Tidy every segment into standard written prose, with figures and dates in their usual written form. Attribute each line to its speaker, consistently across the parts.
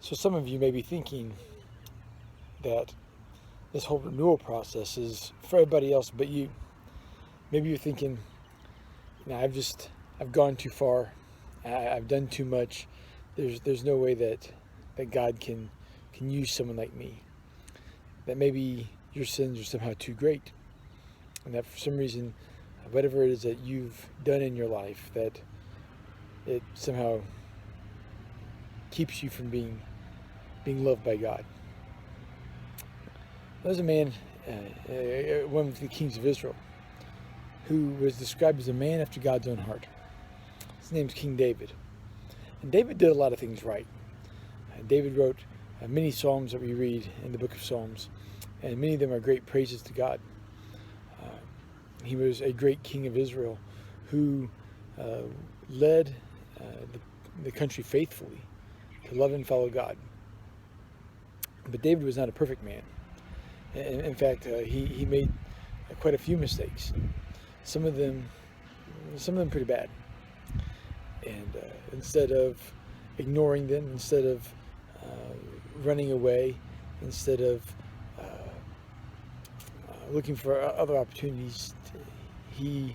Speaker 1: So some of you may be thinking that this whole renewal process is for everybody else but you. Maybe you're thinking, I've gone too far. I've done too much. There's no way that God can use someone like me. That maybe your sins are somehow too great, and that for some reason, whatever it is that you've done in your life, that it somehow keeps you from being loved by God. There was a man, one of the kings of Israel, who was described as a man after God's own heart. His name's King David. And David did a lot of things right. David wrote many psalms that we read in the book of Psalms, and many of them are great praises to God. He was a great king of Israel who led the country faithfully to love and follow God. But David was not a perfect man. In fact, he made quite a few mistakes. Some of them pretty bad. And instead of ignoring them, instead of running away, instead of looking for other opportunities, he,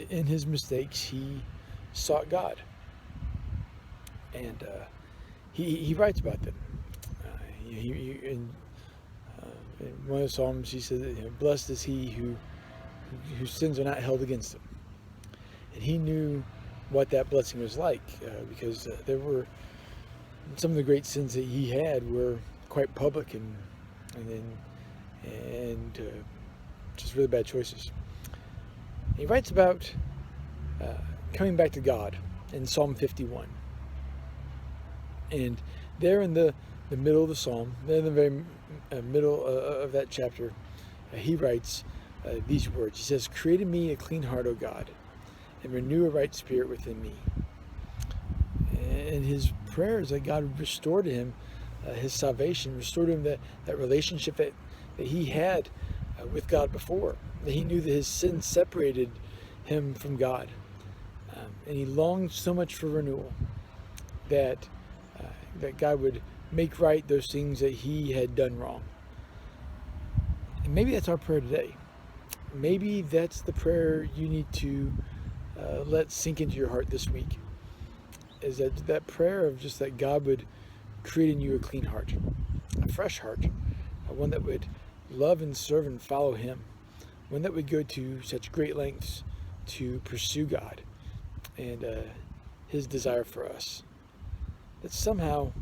Speaker 1: in his mistakes, he sought God. And he writes about them. In one of the Psalms, he said, "Blessed is he whose sins are not held against him." And he knew what that blessing was like, because there were some of the great sins that he had were quite public and just really bad choices. He writes about coming back to God in Psalm 51. And there in the middle of the psalm, there in the very middle of that chapter, he writes these words. He says, "Create in me a clean heart, O God, and renew a right spirit within me." And his prayer is that God would restore to him his salvation, restore to him that relationship that he had with God before. That he knew that his sin separated him from God. And he longed so much for renewal that God would make right those things that he had done wrong. And maybe that's our prayer today. Maybe that's the prayer you need to let sink into your heart this week. Is that prayer of just that God would create in you a clean heart, a fresh heart, one that would love and serve and follow him, one that would go to such great lengths to pursue God and his desire for us. That somehow,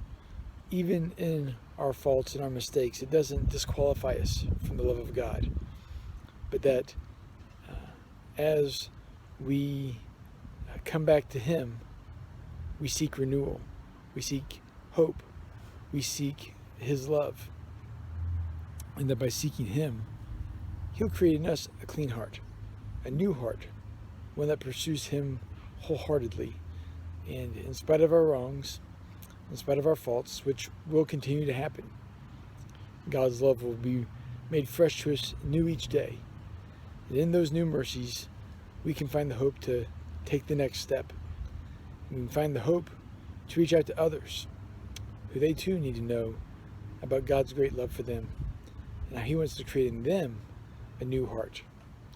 Speaker 1: even in our faults and our mistakes, it doesn't disqualify us from the love of God, but that as we come back to him, we seek renewal, we seek hope, we seek his love, and that by seeking him, he'll create in us a clean heart, a new heart, one that pursues him wholeheartedly, and in spite of our wrongs, in spite of our faults, which will continue to happen, God's love will be made fresh to us new each day. And in those new mercies, we can find the hope to take the next step. We can find the hope to reach out to others who they too need to know about God's great love for them and how he wants to create in them a new heart,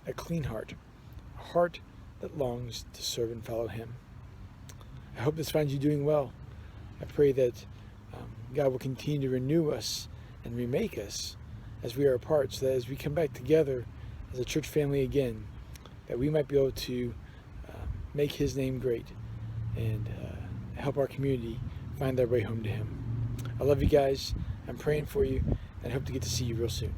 Speaker 1: a clean heart, a heart that longs to serve and follow him. I hope this finds you doing well. I pray that God will continue to renew us and remake us as we are apart, so that as we come back together as a church family again, that we might be able to make his name great and help our community find their way home to him. I love you guys. I'm praying for you, and I hope to get to see you real soon.